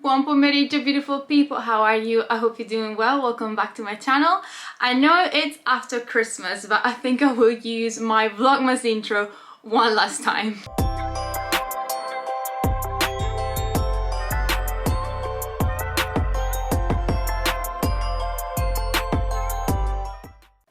Buon pomeriggio, beautiful people. How are you? I hope you're doing well. Welcome back to my channel. I know it's after Christmas, but I think I will use my Vlogmas intro one last time.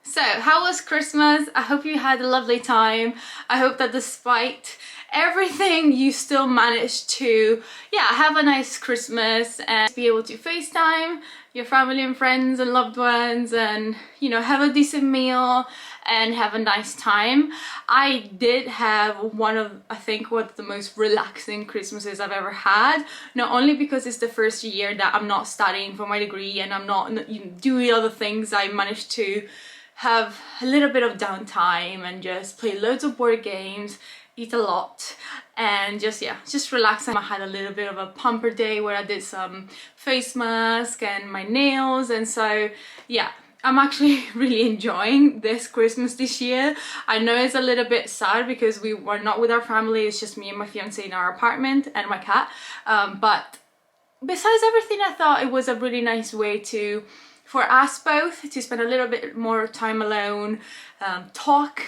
So, how was Christmas? I hope you had a lovely time. I hope that despite everything, you still managed to, have a nice Christmas and be able to FaceTime your family and friends and loved ones and, have a decent meal and have a nice time. I did have one of the most relaxing Christmases I've ever had. Not only because it's the first year that I'm not studying for my degree and I'm not doing other things, I managed to have a little bit of downtime and just play loads of board games, eat a lot, and just relax. I had a little bit of a pamper day where I did some face mask and my nails, and so I'm actually really enjoying this Christmas this year. I know it's a little bit sad because we were not with our family. It's just me and my fiance in our apartment and my cat, but besides everything, I thought it was a really nice way for us both to spend a little bit more time alone, talk,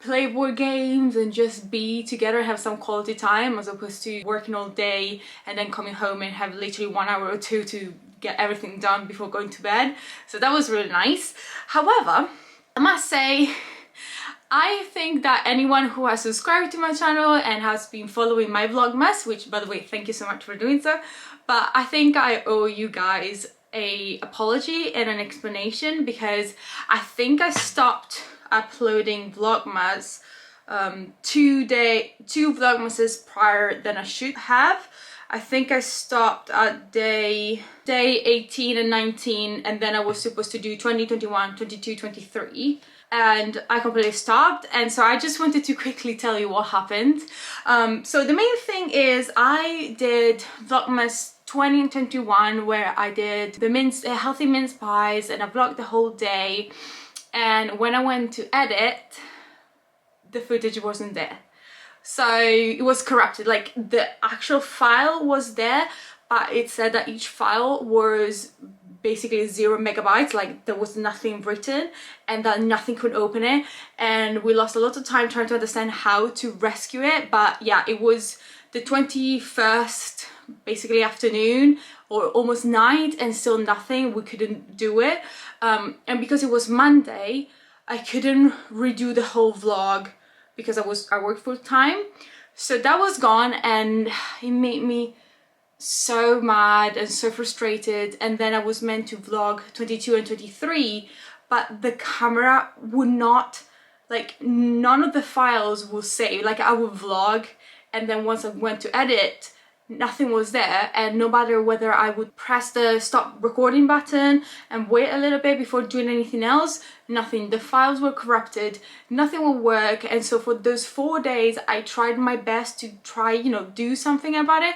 play board games, and just be together, have some quality time, as opposed to working all day and then coming home and have literally 1 hour or two to get everything done before going to bed. So that was really nice. However, I must say, I think that anyone who has subscribed to my channel and has been following my Vlogmas, which by the way, thank you so much for doing so, but I think I owe you guys a apology and an explanation, because I think I stopped uploading Vlogmas two Vlogmases prior than I should have. I think I stopped at day 18 and 19, and then I was supposed to do 20, 21, 22, 23, and I completely stopped. And so I just wanted to quickly tell you what happened. So the main thing is I did Vlogmas 20 and 21, where I did the healthy mince pies, and I vlogged the whole day. And when I went to edit, the footage wasn't there. So it was corrupted. Like, the actual file was there, but it said that each file was basically 0 megabytes, like there was nothing written and that nothing could open it. And we lost a lot of time trying to understand how to rescue it. But yeah, it was the 21st basically afternoon or almost night, and still nothing. We couldn't do it, and because it was Monday, I couldn't redo the whole vlog because I worked full time. So that was gone, and it made me so mad and so frustrated. And then I was meant to vlog 22 and 23, but the camera would not, like, none of the files will save. Like, I would vlog, and then once I went to edit, nothing was there. And no matter whether I would press the stop recording button and wait a little bit before doing anything else, nothing. The files were corrupted, nothing will work. And so for those 4 days, I tried my best to try, do something about it,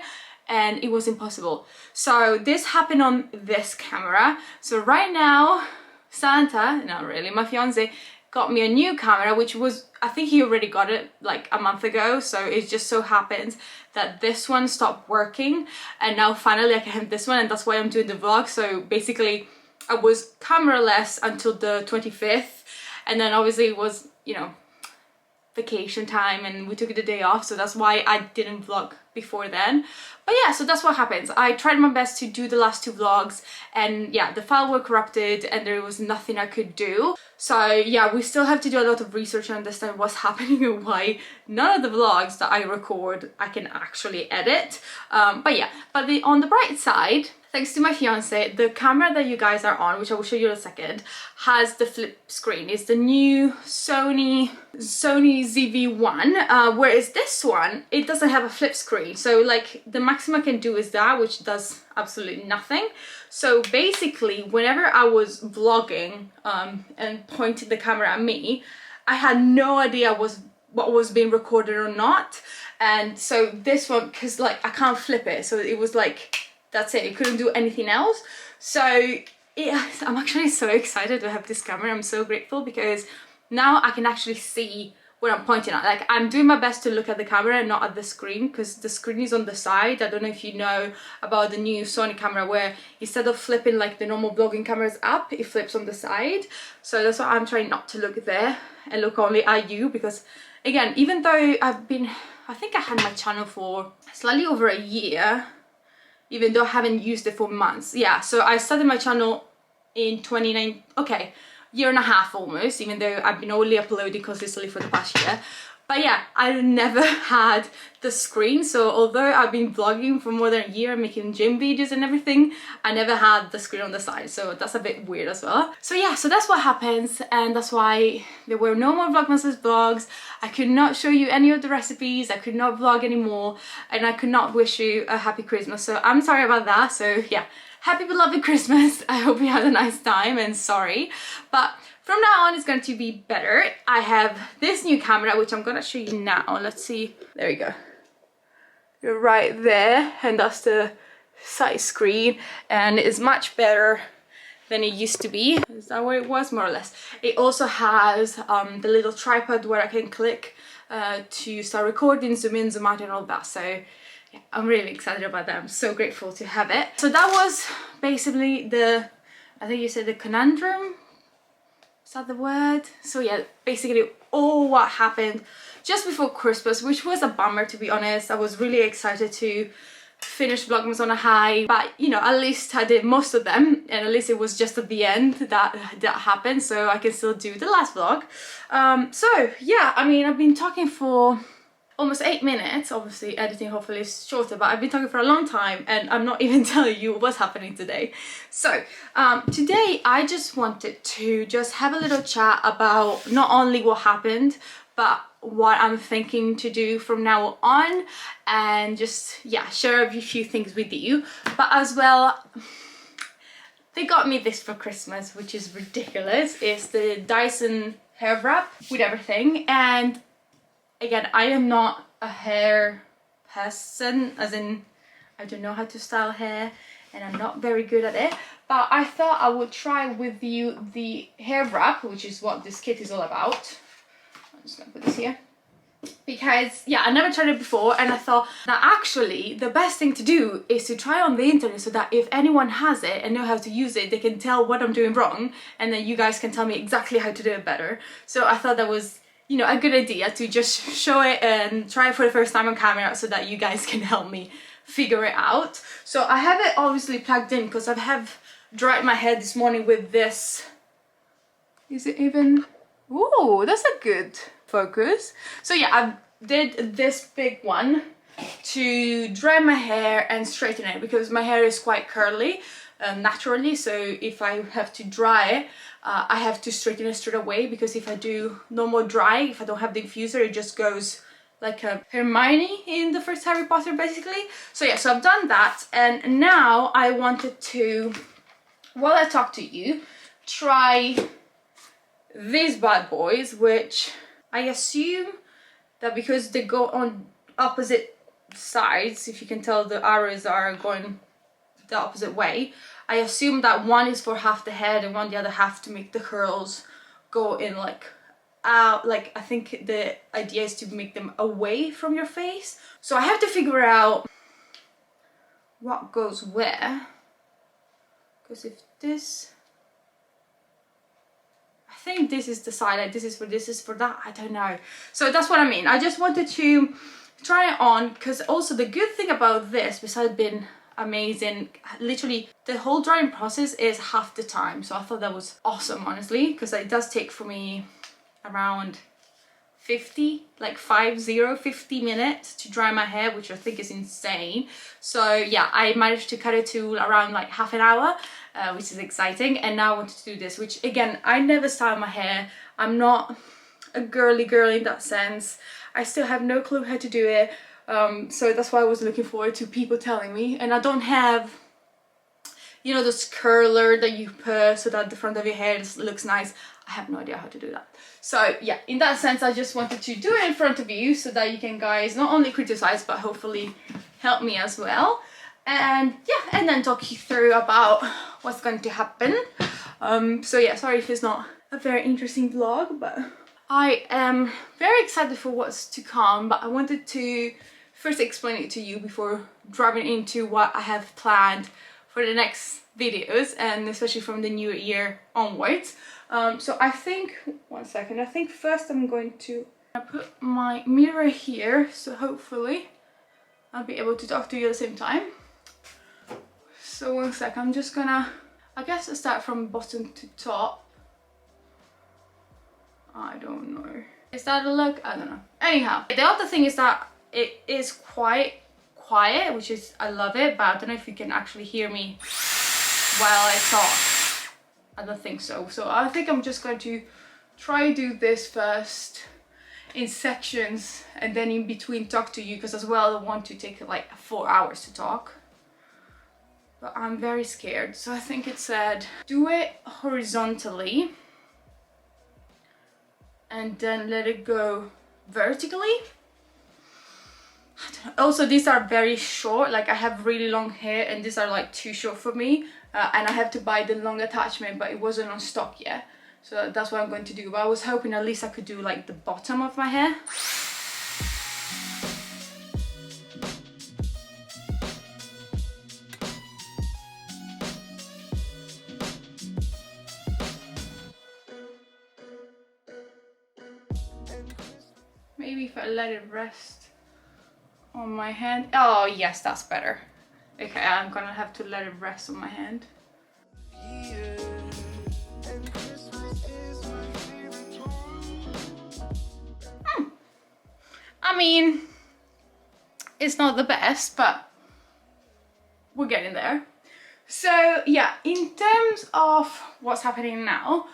and it was impossible. So this happened on this camera. So right now, Santa, not really, my fiance, got me a new camera, which was, I think he already got it like a month ago. So it just so happens that this one stopped working, and now finally I can have this one, and that's why I'm doing the vlog. So basically I was cameraless until the 25th, and then obviously it was, vacation time and we took the day off, so that's why I didn't vlog before then. But yeah, so that's what happens. I tried my best to do the last 2 vlogs, and yeah, the file were corrupted and there was nothing I could do. So yeah, we still have to do a lot of research and understand what's happening and why none of the vlogs that I record I can actually edit. But yeah, on the bright side, thanks to my fiance, the camera that you guys are on, which I will show you in a second, has the flip screen. It's the new Sony ZV-1, whereas this one, it doesn't have a flip screen. So like the maximum I can do is that, which does absolutely nothing. So basically, whenever I was vlogging and pointing the camera at me, I had no idea what was being recorded or not. And so this one, because like I can't flip it, so it was like, that's it, you couldn't do anything else. So yeah, I'm actually so excited to have this camera. I'm so grateful, because now I can actually see what I'm pointing at. Like, I'm doing my best to look at the camera and not at the screen, because the screen is on the side. I don't know if you know about the new Sony camera, where instead of flipping like the normal vlogging cameras up, it flips on the side. So that's why I'm trying not to look there and look only at you, because again, even though I think I had my channel for slightly over a year, even though I haven't used it for months. Yeah, so I started my channel in 2019, okay, year and a half almost, even though I've been only uploading consistently for the past year. But yeah, I never had the screen, so although I've been vlogging for more than a year, making gym videos and everything, I never had the screen on the side, so that's a bit weird as well. So yeah, so that's what happens, and that's why there were no more Vlogmas vlogs. I could not show you any of the recipes, I could not vlog anymore, and I could not wish you a happy Christmas, so I'm sorry about that. So yeah, happy beloved Christmas. I hope you had a nice time, and sorry. But from now on, it's going to be better. I have this new camera, which I'm going to show you now. Let's see. There you go. You're right there. And that's the side screen. And it's much better than it used to be. Is that what it was? More or less. It also has the little tripod where I can click to start recording, zoom in, zoom out, and all that. So yeah, I'm really excited about that. I'm so grateful to have it. So that was basically the, I think you said the conundrum. Is that the word? So yeah, basically all what happened just before Christmas, which was a bummer, to be honest. I was really excited to finish Vlogmas on a high, but you know, at least I did most of them, and at least it was just at the end that happened, so I can still do the last vlog. So yeah, I mean, I've been talking for almost 8 minutes. Obviously editing hopefully is shorter, but I've been talking for a long time and I'm not even telling you what's happening today. So today I just wanted to just have a little chat about not only what happened, but what I'm thinking to do from now on, and just, yeah, share a few things with you. But as well, they got me this for Christmas, which is ridiculous. It's the Dyson Airwrap with everything, and again, I am not a hair person, as in I don't know how to style hair and I'm not very good at it, but I thought I would try with you the hair wrap, which is what this kit is all about. I'm just gonna put this here because yeah, I never tried it before, and I thought that actually the best thing to do is to try on the internet, so that if anyone has it and know how to use it, they can tell what I'm doing wrong, and then you guys can tell me exactly how to do it better. So I thought that was, you know, a good idea to just show it and try it for the first time on camera, so that you guys can help me figure it out. So I have it obviously plugged in because I have dried my hair this morning with this. Is it even? Ooh, that's a good focus. So yeah, I did this big one to dry my hair and straighten it, because my hair is quite curly naturally, so if I have to dry it, I have to straighten it straight away, because if I do normal dry, if I don't have the infuser, it just goes like a Hermione in the first Harry Potter basically. So yeah, so I've done that, and now I wanted to, while I talk to you, try these bad boys, which I assume that because they go on opposite sides, if you can tell the arrows are going the opposite way, I assume that one is for half the head and one the other half to make the curls go in like out. Like, I think the idea is to make them away from your face. So I have to figure out what goes where, because if this, I think this is the side, like this is for this, is for that, I don't know. So that's what I mean. I just wanted to try it on, because also the good thing about this, besides being amazing, literally the whole drying process is half the time. So I thought that was awesome, honestly, because it does take for me around 50 minutes to dry my hair, which I think is insane. So yeah, I managed to cut it to around like half an hour, which is exciting. And now I wanted to do this, which again, I never style my hair. I'm not a girly girl in that sense. I still have no clue how to do it. So that's why I was looking forward to people telling me. And I don't have, you know, this curler that you put so that the front of your hair looks nice. I have no idea how to do that. So yeah, in that sense, I just wanted to do it in front of you so that you can guys not only criticize, but hopefully help me as well. And yeah, and then talk you through about what's going to happen. So yeah, sorry if it's not a very interesting vlog, but I am very excited for what's to come, but I wanted to first explain it to you before driving into what I have planned for the next videos, and especially from the new year onwards. So I think, one second, I think first I'm going to put my mirror here, so hopefully I'll be able to talk to you at the same time. So one sec, I'm just gonna, I guess I'll start from bottom to top. I don't know. Is that a look? I don't know. Anyhow, the other thing is that it is quite quiet, which is, I love it, but I don't know if you can actually hear me while I talk. I don't think so. So I think I'm just going to try do this first in sections and then in between talk to you, because as well I want to take like 4 hours to talk. But I'm very scared. So I think it said do it horizontally and then let it go vertically. Also, these are very short, like I have really long hair and these are like too short for me, and I have to buy the long attachment, but it wasn't on stock yet, so that's what I'm going to do. But I was hoping at least I could do like the bottom of my hair. Maybe if I let it rest on my hand. Oh yes, that's better. Okay, I'm gonna have to let it rest on my hand. I mean, it's not the best, but we're getting there. So yeah, in terms of what's happening now,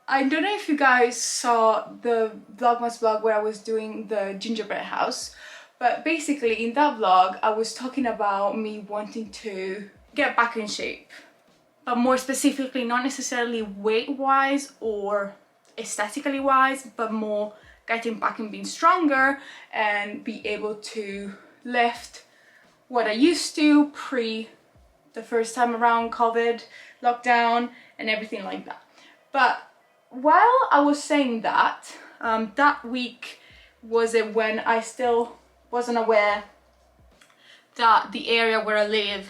I don't know if you guys saw the Vlogmas vlog where I was doing the gingerbread house, but basically in that vlog I was talking about me wanting to get back in shape, but more specifically not necessarily weight wise or aesthetically wise, but more getting back and being stronger and be able to lift what I used to pre the first time around COVID lockdown and everything like that. But while I was saying that, that week was it when I still wasn't aware that the area where I live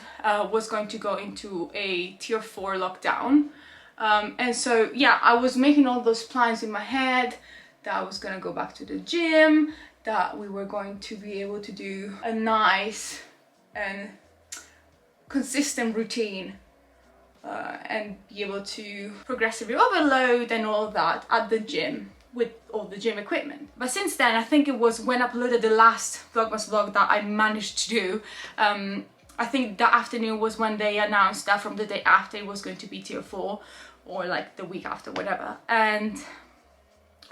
was going to go into a tier 4 lockdown. And so yeah, I was making all those plans in my head that I was gonna go back to the gym, that we were going to be able to do a nice and consistent routine, and be able to progressively overload and all that at the gym with all the gym equipment. But since then, I think it was when I uploaded the last Vlogmas vlog that I managed to do. I think that afternoon was when they announced that from the day after it was going to be tier 4, or like the week after, whatever. And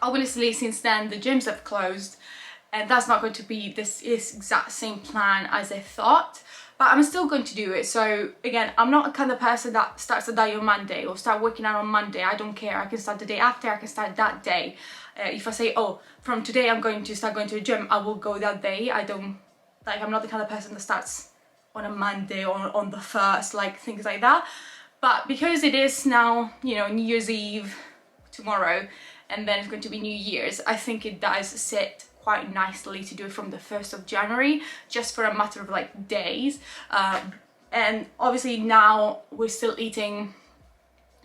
obviously since then the gyms have closed, and that's not going to be this exact same plan as I thought. But I'm still going to do it. So again, I'm not the kind of person that starts a diet on Monday or start working out on Monday. I don't care. I can start the day after, I can start that day. If I say, oh, from today I'm going to start going to the gym, I will go that day. I'm not the kind of person that starts on a Monday or on the 1st, like things like that. But because it is now, you know, New Year's Eve tomorrow, and then it's going to be New Year's, I think it does sit quite nicely to do it from the 1st of January, just for a matter of like days. And obviously now we're still eating,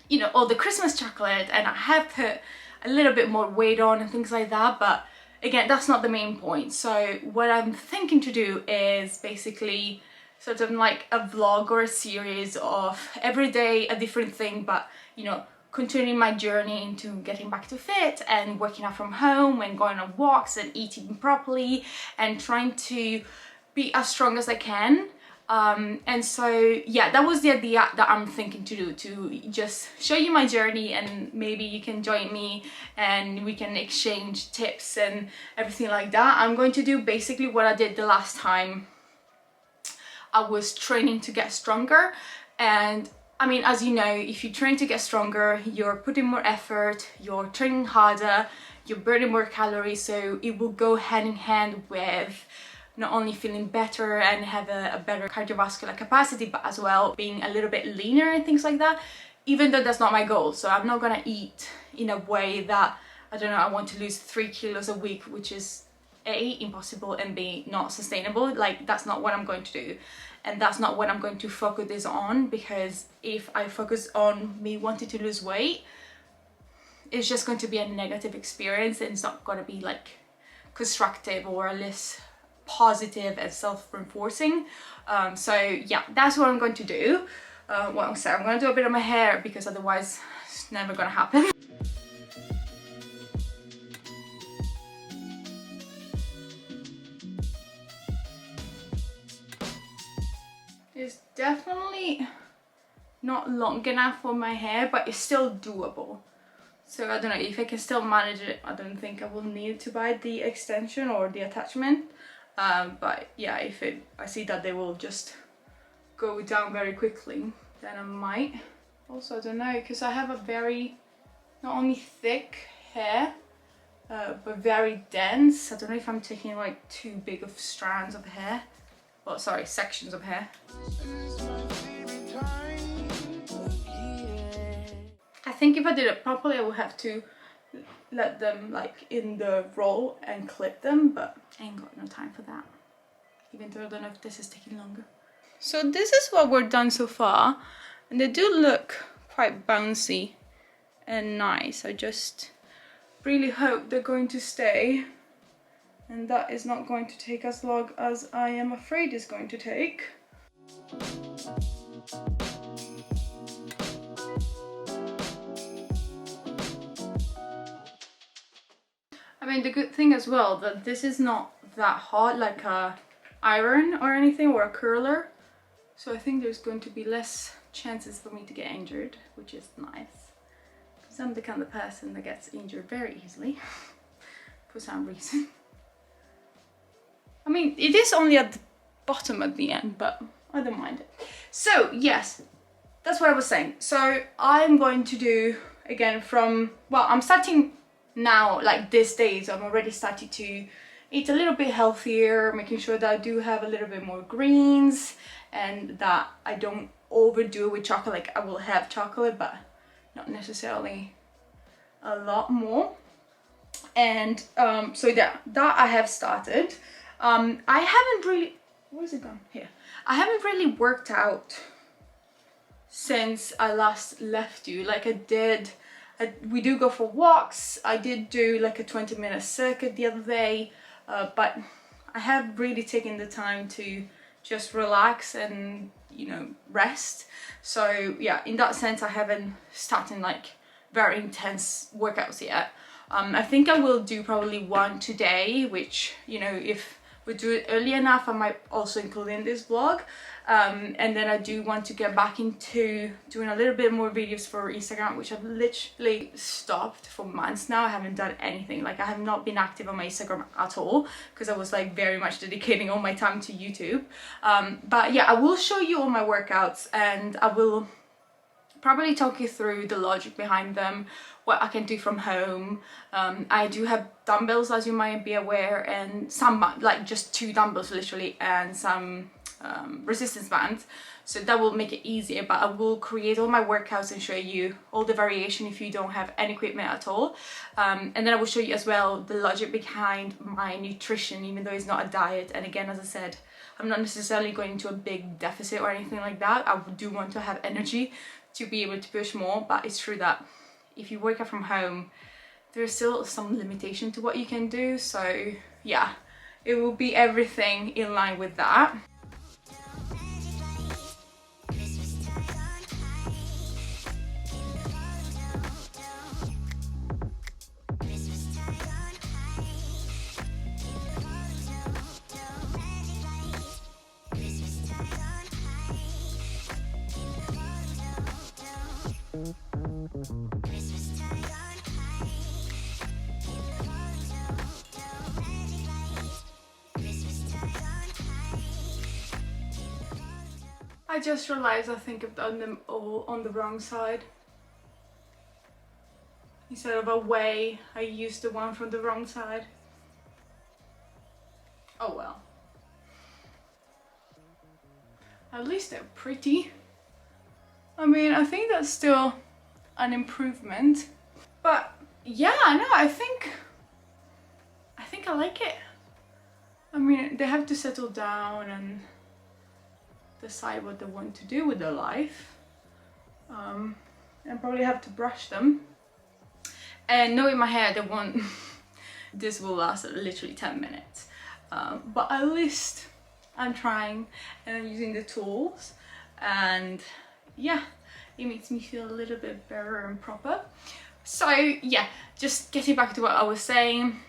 you know, all the Christmas chocolate, and I have put a little bit more weight on and things like that, but again, that's not the main point. So what I'm thinking to do is basically sort of like a vlog or a series of every day a different thing, but you know, continuing my journey into getting back to fit and working out from home and going on walks and eating properly and trying to be as strong as I can. And so yeah, that was the idea that I'm thinking to do, to just show you my journey, and maybe you can join me and we can exchange tips and everything like that. I'm going to do basically what I did the last time I was training to get stronger. And I mean, as you know, if you train to get stronger, you're putting more effort, you're training harder, you're burning more calories, so it will go hand in hand with not only feeling better and have a better cardiovascular capacity, but as well being a little bit leaner and things like that, even though that's not my goal. So I'm not gonna eat in a way that I don't know, I want to lose 3 kilos a week, which is A, impossible, and B, not sustainable. Like, that's not what I'm going to do, and that's not what I'm going to focus this on, because if I focus on me wanting to lose weight, it's just going to be a negative experience, and it's not going to be like constructive or less positive and self-reinforcing. So yeah, that's what I'm going to do. Well, so I'm going to do a bit of my hair, because otherwise it's never going to happen. It's definitely not long enough for my hair, but it's still doable. So I don't know if I can still manage it. I don't think I will need to buy the extension or the attachment. But yeah, if I see that they will just go down very quickly, then I might. Also, I don't know, because I have a very, not only thick hair, but very dense. I don't know if I'm taking like too big of strands of hair. Well, sorry, sections of hair. I think if I did it properly, I would have to let them like in the roll and clip them, but I ain't got no time for that. Even though I don't know if this is taking longer. So this is what we're done so far, and they do look quite bouncy and nice. I just really hope they're going to stay, and that is not going to take as long as I am afraid it's going to take. I mean, the good thing as well that this is not that hot like a iron or anything, or a curler, so I think there's going to be less chances for me to get injured, which is nice, because I'm the kind of person that gets injured very easily for some reason. I mean, it is only at the bottom at the end, but I don't mind it. So yes, that's what I was saying. So I'm going to do again from, well, I'm starting now, like these days, I'm already starting to eat a little bit healthier, making sure that I do have a little bit more greens, and that I don't overdo it with chocolate. Like, I will have chocolate, but not necessarily a lot more. And so yeah, that I have started. I haven't really, where's it gone? Here. I haven't really worked out since I last left you. Like, we do go for walks. I did do like a 20-minute circuit the other day, but I have really taken the time to just relax and, you know, rest. So yeah, in that sense, I haven't started like very intense workouts yet. I think I will do probably one today, which, you know, if we do it early enough, I might also include in this vlog. And then I do want to get back into doing a little bit more videos for Instagram, which I've literally stopped for months now. I haven't done anything. Like, I have not been active on my Instagram at all, because I was like very much dedicating all my time to YouTube. But yeah, I will show you all my workouts, and I will probably talk you through the logic behind them, what I can do from home. I do have dumbbells, as you might be aware, and some, like just 2 dumbbells literally, and some resistance bands, so that will make it easier. But I will create all my workouts and show you all the variation if you don't have any equipment at all, and then I will show you as well the logic behind my nutrition, even though it's not a diet. And again, as I said, I'm not necessarily going into a big deficit or anything like that. I do want to have energy to be able to push more, but it's true that if you work out from home, there's still some limitation to what you can do. So yeah, it will be everything in line with that. I just realized I think I've done them all on the wrong side. Instead of a way, I used the one from the wrong side. Oh well. At least they're pretty. I mean, I think that's still an improvement. But yeah, no, I think I like it. I mean, they have to settle down and decide what they want to do with their life, and probably have to brush them. And knowing my hair, they won't this will last literally 10 minutes, but at least I'm trying and I'm using the tools, and yeah, it makes me feel a little bit better and proper. So yeah, just getting back to what I was saying.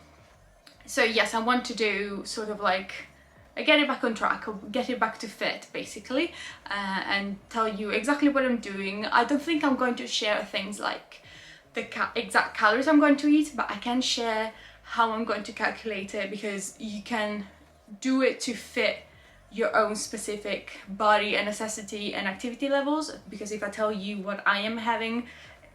So yes, I want to do sort of like get it back on track, get it back to fit basically, and tell you exactly what I'm doing. I don't think I'm going to share things like the exact calories I'm going to eat, but I can share how I'm going to calculate it, because you can do it to fit your own specific body and necessity and activity levels. Because if I tell you what I am having,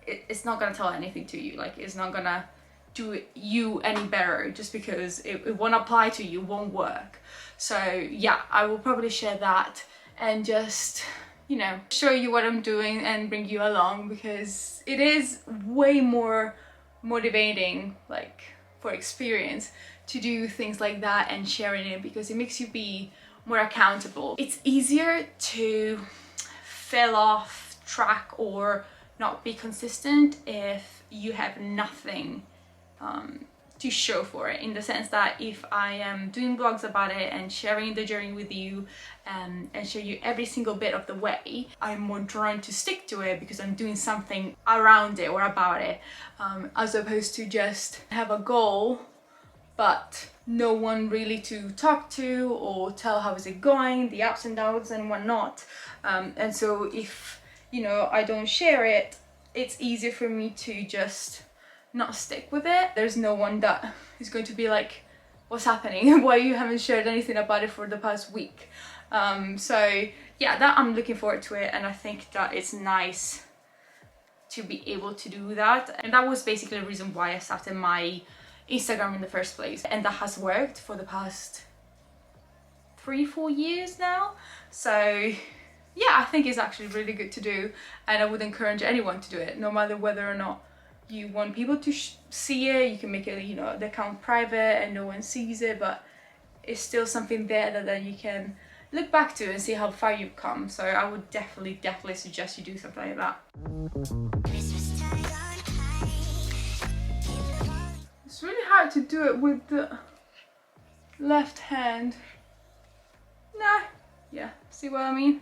it's not gonna tell anything to you. Like, it's not gonna do you any better, just because it won't apply to you, won't work. So yeah, I will probably share that and just, you know, show you what I'm doing and bring you along, because it is way more motivating, like for experience, to do things like that and sharing it, because it makes you be more accountable. It's easier to fail off track or not be consistent if you have nothing to show for it, in the sense that if I am doing vlogs about it and sharing the journey with you, and show you every single bit of the way, I'm more drawn to stick to it because I'm doing something around it or about it, as opposed to just have a goal but no one really to talk to or tell how is it going, the ups and downs and whatnot. And so if, you know, I don't share it, it's easier for me to just not stick with it. There's no one that is going to be like, what's happening? Why you haven't shared anything about it for the past week? So yeah, that I'm looking forward to it, and I think that it's nice to be able to do that. And that was basically the reason why I started my Instagram in the first place, and that has worked for the past 3-4 years now. So yeah, I think it's actually really good to do, and I would encourage anyone to do it, no matter whether or not you want people to see it. You can make it, you know, the account private and no one sees it, but it's still something there that you can look back to and see how far you've come. So I would definitely suggest you do something like that. It's really hard to do it with the left hand. Nah, yeah, see what I mean?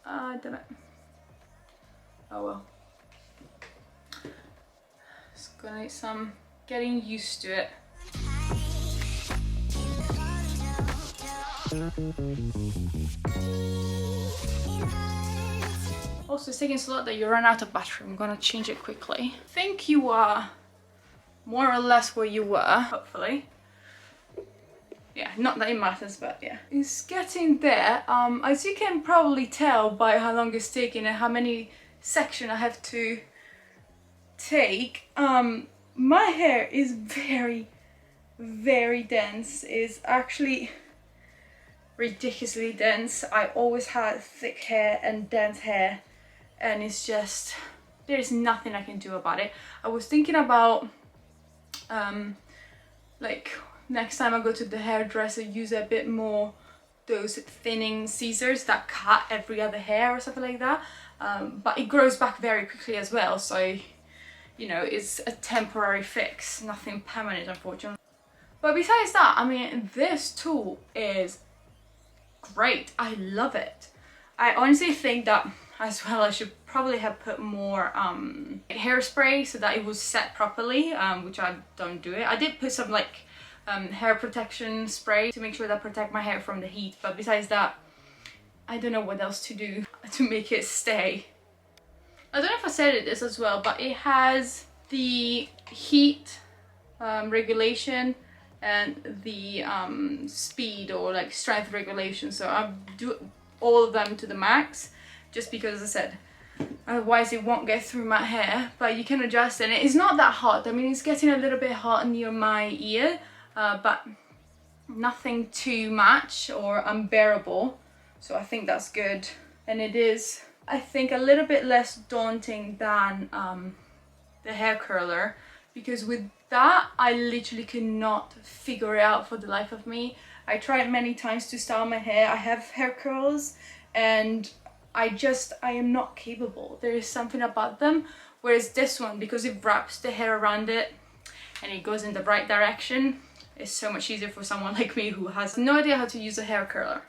Damn it. Oh well. It's gonna need some getting used to it. Also, it's taking so long that you run out of battery. I'm gonna change it quickly. I think you are more or less where you were, hopefully. Yeah, not that it matters, but yeah. It's getting there. As you can probably tell by how long it's taking and how many sections I have to take, my hair is very, very dense. It's actually ridiculously dense. I always had thick hair and dense hair, and it's just, there's nothing I can do about it. I was thinking about like next time I go to the hairdresser, use a bit more those thinning scissors that cut every other hair or something like that, but it grows back very quickly as well, so you know, it's a temporary fix, nothing permanent, unfortunately. But besides that, I mean, this tool is great. I love it. I honestly think that as well I should probably have put more hairspray so that it was set properly, which I don't do it. I did put some like hair protection spray to make sure that I protect my hair from the heat, but besides that, I don't know what else to do to make it stay. I don't know if I said this as well, but it has the heat regulation and the speed or like strength regulation, so I do all of them to the max, just because, as I said, otherwise it won't get through my hair. But you can adjust, and it's not that hot. I mean, it's getting a little bit hot near my ear, but nothing too much or unbearable, so I think that's good. And it is, I think, a little bit less daunting than the hair curler, because with that I literally cannot figure it out for the life of me. I tried many times to style my hair. I have hair curls and I am not capable. There is something about them, whereas this one, because it wraps the hair around it and it goes in the right direction, it's so much easier for someone like me who has no idea how to use a hair curler.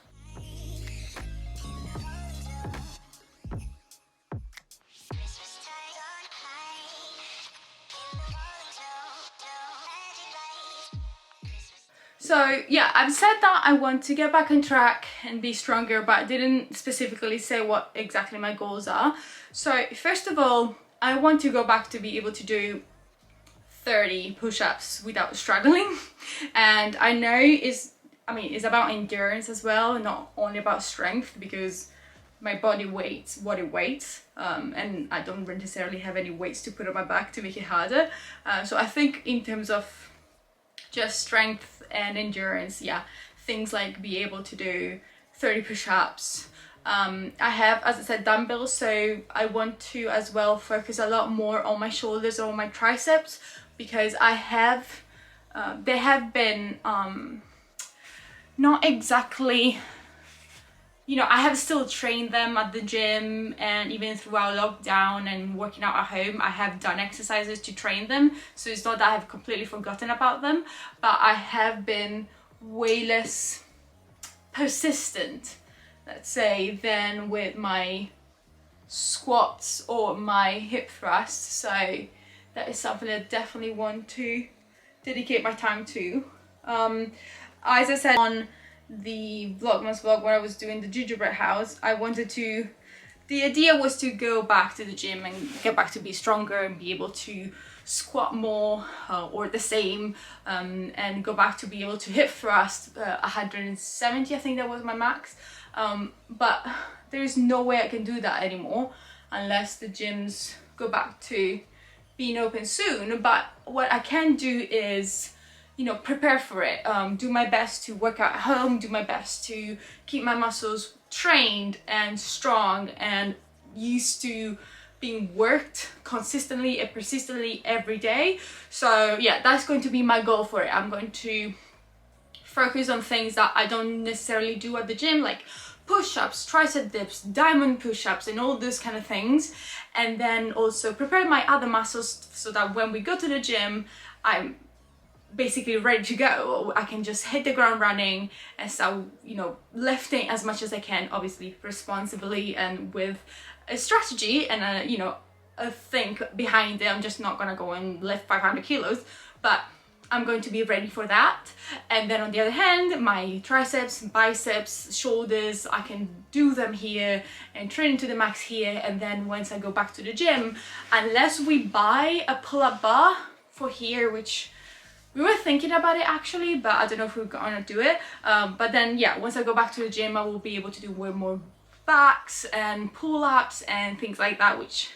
So yeah, I've said that I want to get back on track and be stronger, but I didn't specifically say what exactly my goals are. So first of all, I want to go back to be able to do 30 push-ups without struggling. And I know it's about endurance as well, not only about strength, because my body weights what it weights, and I don't necessarily have any weights to put on my back to make it harder. So I think in terms of just strength and endurance, yeah, things like be able to do 30 push-ups. I have, as I said, dumbbells, so I want to as well focus a lot more on my shoulders or my triceps, because I have they have been not exactly, you know, I have still trained them at the gym, and even throughout lockdown and working out at home, I have done exercises to train them. So it's not that I have completely forgotten about them, but I have been way less persistent, let's say, than with my squats or my hip thrusts. So that is something I definitely want to dedicate my time to. As I said on the Vlogmas vlog when I was doing the gingerbread house, the idea was to go back to the gym and get back to be stronger and be able to squat more or the same, and go back to be able to hip thrust 170, I think that was my max, but there's no way I can do that anymore unless the gyms go back to being open soon. But what I can do is, you know, prepare for it, do my best to work out at home, do my best to keep my muscles trained and strong and used to being worked consistently and persistently every day. So yeah, that's going to be my goal for it. I'm going to focus on things that I don't necessarily do at the gym, like push-ups, tricep dips, diamond push-ups and all those kind of things, and then also prepare my other muscles so that when we go to the gym, I'm basically ready to go. I can just hit the ground running and start, you know, lifting as much as I can, obviously responsibly and with a strategy and a, you know, a think behind it. I'm just not gonna go and lift 500 kilos, but I'm going to be ready for that. And then on the other hand, my triceps, biceps, shoulders, I can do them here and train to the max here. And then once I go back to the gym, unless we buy a pull-up bar for here, which we were thinking about it actually, but I don't know if we're gonna do it. But then yeah, once I go back to the gym, I will be able to do way more backs and pull-ups and things like that, which,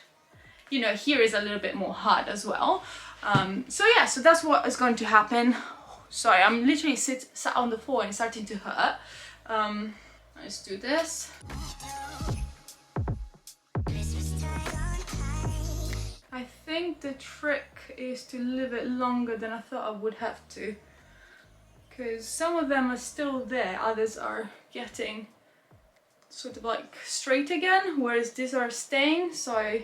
you know, here is a little bit more hard as well. So yeah, so that's what is going to happen. Sorry, I'm literally sat on the floor and it's starting to hurt. Let's do this. I think the trick is to leave it longer than I thought I would have to, because some of them are still there, others are getting sort of like straight again, whereas these are staying. So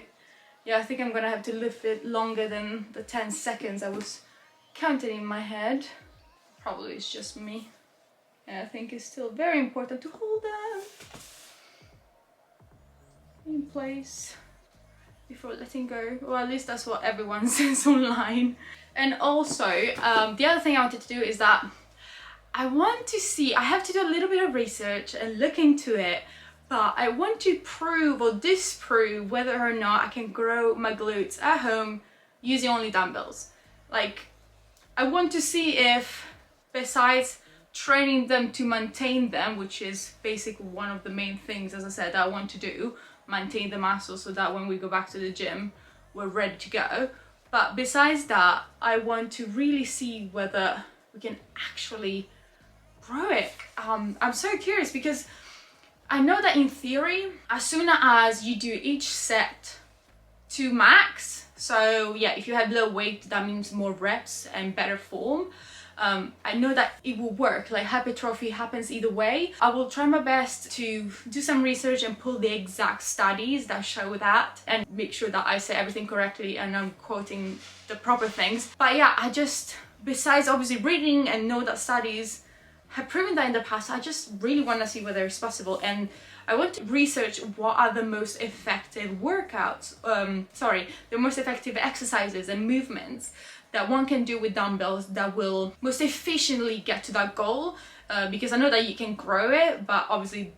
yeah, I think I'm gonna have to leave it longer than the 10 seconds I was counting in my head. Probably it's just me, and I think it's still very important to hold them in place before letting go, or at least that's what everyone says online. And also the other thing I wanted to do is that I want to see, I have to do a little bit of research and look into it, but I want to prove or disprove whether or not I can grow my glutes at home using only dumbbells. Like, I want to see if, besides training them to maintain them, which is basically one of the main things, as I said, that I want to do, maintain the muscle so that when we go back to the gym, we're ready to go. But besides that, I want to really see whether we can actually grow it. I'm so curious, because I know that in theory, as soon as you do each set to max, So yeah, if you have low weight, that means more reps and better form. I know that it will work, like hypertrophy happens either way. I will try my best to do some research and pull the exact studies that show that and make sure that I say everything correctly and I'm quoting the proper things. But yeah, I just, besides obviously reading and know that studies have proven that in the past, I just really want to see whether it's possible, and I want to research what are the most effective workouts, the most effective exercises and movements that one can do with dumbbells that will most efficiently get to that goal, because I know that you can grow it, but obviously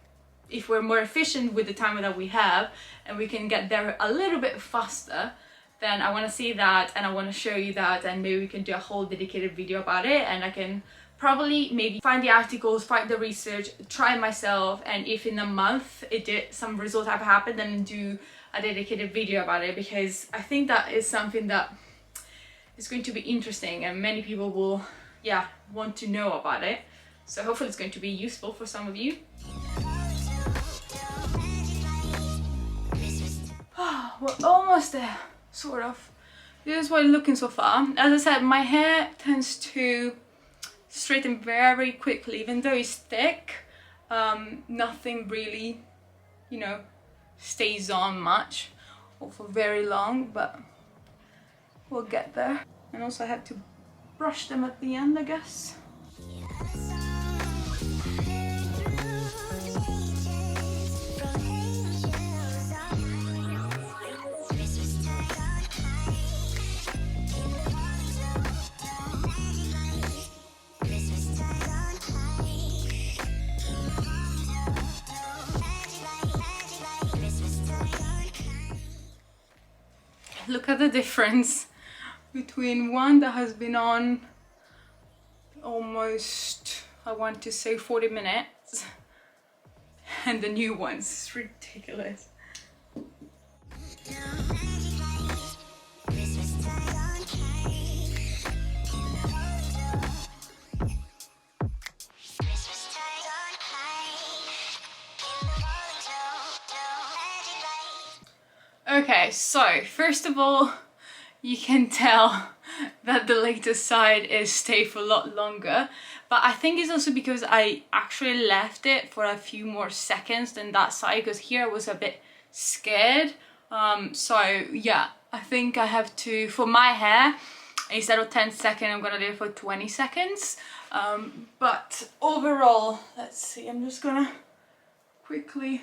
if we're more efficient with the time that we have and we can get there a little bit faster, then I want to see that and I want to show you that, and maybe we can do a whole dedicated video about it, and I can probably maybe find the articles, find the research, try it myself, and if in a month some results have happened, then do a dedicated video about it, because I think that is something that is going to be interesting and many people will want to know about it. So hopefully it's going to be useful for some of you. We're almost there, sort of. This is what it's looking so far. As I said, my hair tends to straighten very quickly, even though it's thick. Nothing really, you know, stays on much or for very long, but we'll get there. And also I have to brush them at the end, I guess. Look at the difference between one that has been on almost, I want to say 40 minutes, and the new ones. It's ridiculous. Okay, so first of all, you can tell that the latest side is stay for a lot longer, but I think it's also because I actually left it for a few more seconds than that side, because here I was a bit scared. So yeah, I think I have to, for my hair, instead of 10 seconds, I'm gonna do it for 20 seconds. But overall, let's see, I'm just gonna quickly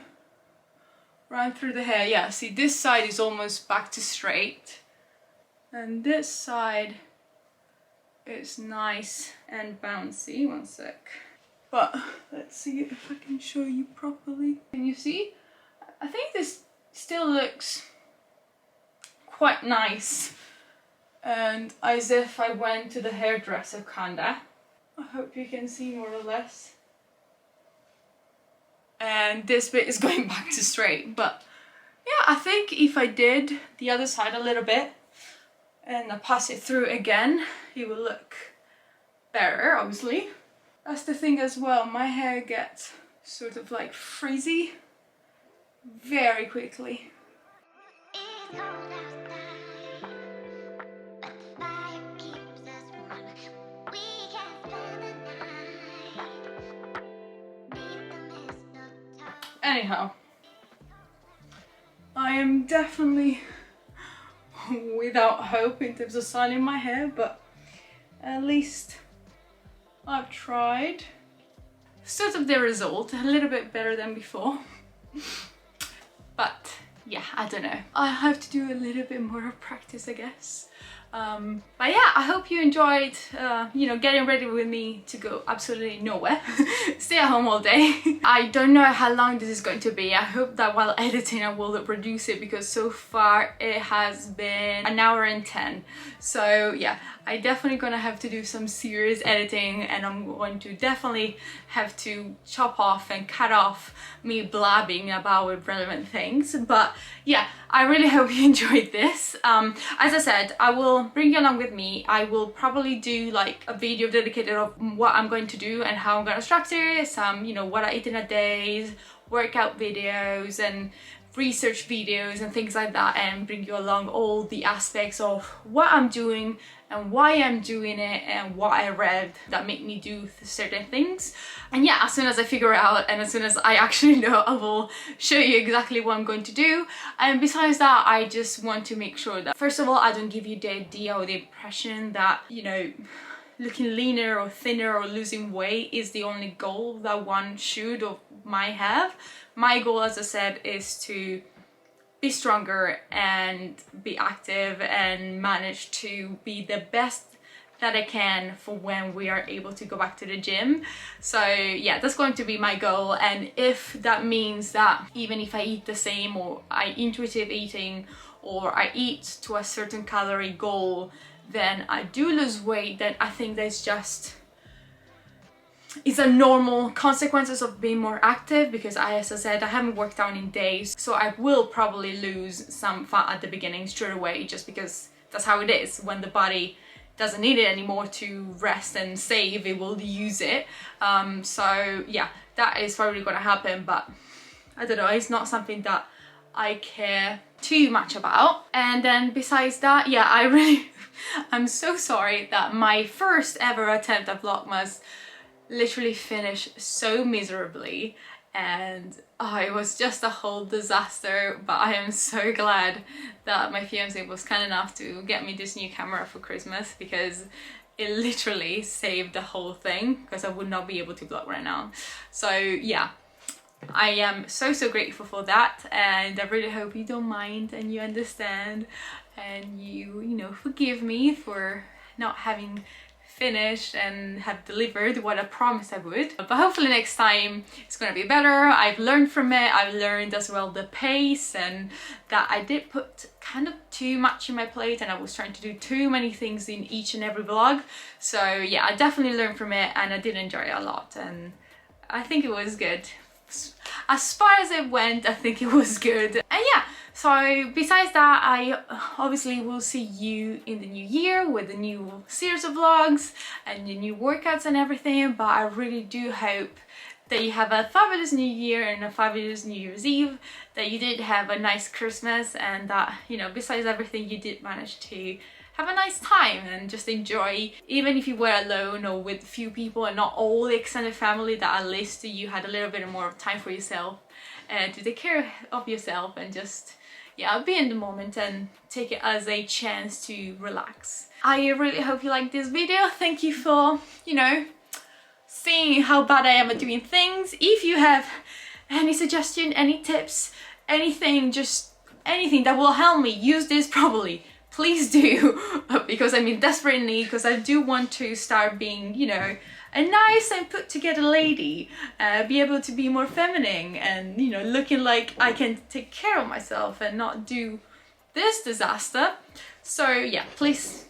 run through the hair. Yeah, see, this side is almost back to straight, and this side is nice and bouncy. One sec. But let's see if I can show you properly. Can you see? I think this still looks quite nice, and as if I went to the hairdresser kinda. I hope you can see more or less. And this bit is going back to straight, but yeah, I think if I did the other side a little bit and I pass it through again, it will look better, obviously. That's the thing as well, my hair gets sort of like frizzy very quickly. Anyhow, I am definitely without hope in terms of styling my hair, but at least I've tried. Sort of the result, a little bit better than before. But yeah, I don't know. I have to do a little bit more practice, I guess. But yeah, I hope you enjoyed, you know, getting ready with me to go absolutely nowhere. Stay at home all day. I don't know how long this is going to be. I hope that while editing I will reduce it, because so far it has been 1 hour and 10. So yeah, I definitely gonna have to do some serious editing, and I'm going to definitely have to chop off and cut off me blabbing about relevant things. But yeah, I really hope you enjoyed this. As I said, I will bring you along with me. I will probably do like a video dedicated of what I'm going to do and how I'm going to structure it, some, you know, what I eat in a day, workout videos, and research videos and things like that and bring you along all the aspects of what I'm doing and why I'm doing it and what I read that make me do certain things. And yeah, as soon as I figure it out and as soon as I actually know, I will show you exactly what I'm going to do. And besides that, I just want to make sure that, first of all, I don't give you the idea or the impression that, you know, looking leaner or thinner or losing weight is the only goal that one should or might have. My goal, as I said, is to be stronger and be active and manage to be the best that I can for when we are able to go back to the gym. So yeah, that's going to be my goal. And if that means that even if I eat the same, or I intuitive eating, or I eat to a certain calorie goal, then I do lose weight, then I think that's just, it's a normal consequences of being more active, because as I said, I haven't worked out in days, so I will probably lose some fat at the beginning straight away, just because that's how it is. When the body doesn't need it anymore to rest and save, it will use it. So yeah, that is probably gonna happen, but I don't know, it's not something that I care too much about. And then besides that, yeah, I'm so sorry that my first ever attempt at Vlogmas literally finished so miserably, and it was just a whole disaster. But I am so glad that my fiance was kind enough to get me this new camera for Christmas, because it literally saved the whole thing, because I would not be able to vlog right now. So yeah, I am so grateful for that, and I really hope you don't mind and you understand and you know, forgive me for not having finished and have delivered what I promised I would. But hopefully next time it's gonna be better. I've learned from it. I've learned as well the pace, and that I did put kind of too much in my plate and I was trying to do too many things in each and every vlog. So yeah, I definitely learned from it and I did enjoy it a lot, and I think it was good. As far as it went, I think it was good. And yeah, so besides that, I obviously will see you in the new year with the new series of vlogs and the new workouts and everything. But I really do hope that you have a fabulous new year and a fabulous New Year's Eve, that you did have a nice Christmas, and that, you know, besides everything, you did manage to have a nice time and just enjoy. Even if you were alone or with few people and not all the extended family, that at least you had a little bit more time for yourself and to take care of yourself and just, yeah, be in the moment and take it as a chance to relax. I really hope you liked this video. Thank you for, you know, seeing how bad I am at doing things. If you have any suggestion, any tips, anything, just anything that will help me use this properly, please do, because I'm in desperate need, because I do want to start being, you know, a nice and put together lady, be able to be more feminine and, you know, looking like I can take care of myself and not do this disaster. So yeah, please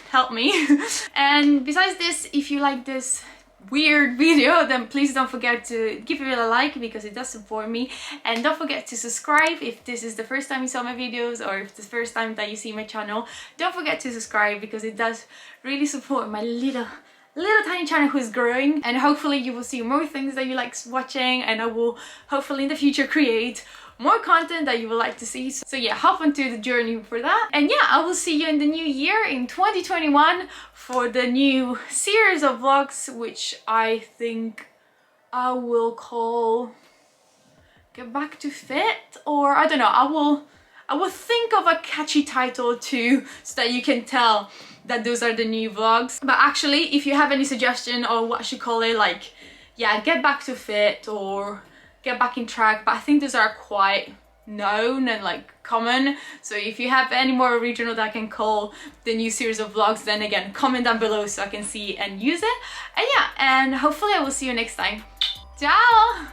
help me. And besides this, if you like this weird video, then please don't forget to give it a like, because it does support me. And don't forget to subscribe if this is the first time you saw my videos, or if it's the first time that you see my channel. Don't forget to subscribe, because it does really support my little tiny channel who's growing, and hopefully you will see more things that you like watching, and I will hopefully in the future create more content that you would like to see. So yeah, hop onto the journey for that. And yeah, I will see you in the new year in 2021 for the new series of vlogs, which I think I will call Get Back to Fit, or I don't know, I will think of a catchy title too, so that you can tell that those are the new vlogs. But actually, if you have any suggestion or what I should call it, like, yeah, Get Back to Fit or Get Back in Track, but I think those are quite known and like common. So if you have any more original that I can call the new series of vlogs, then again, comment down below so I can see and use it. And yeah, and hopefully I will see you next time. Ciao!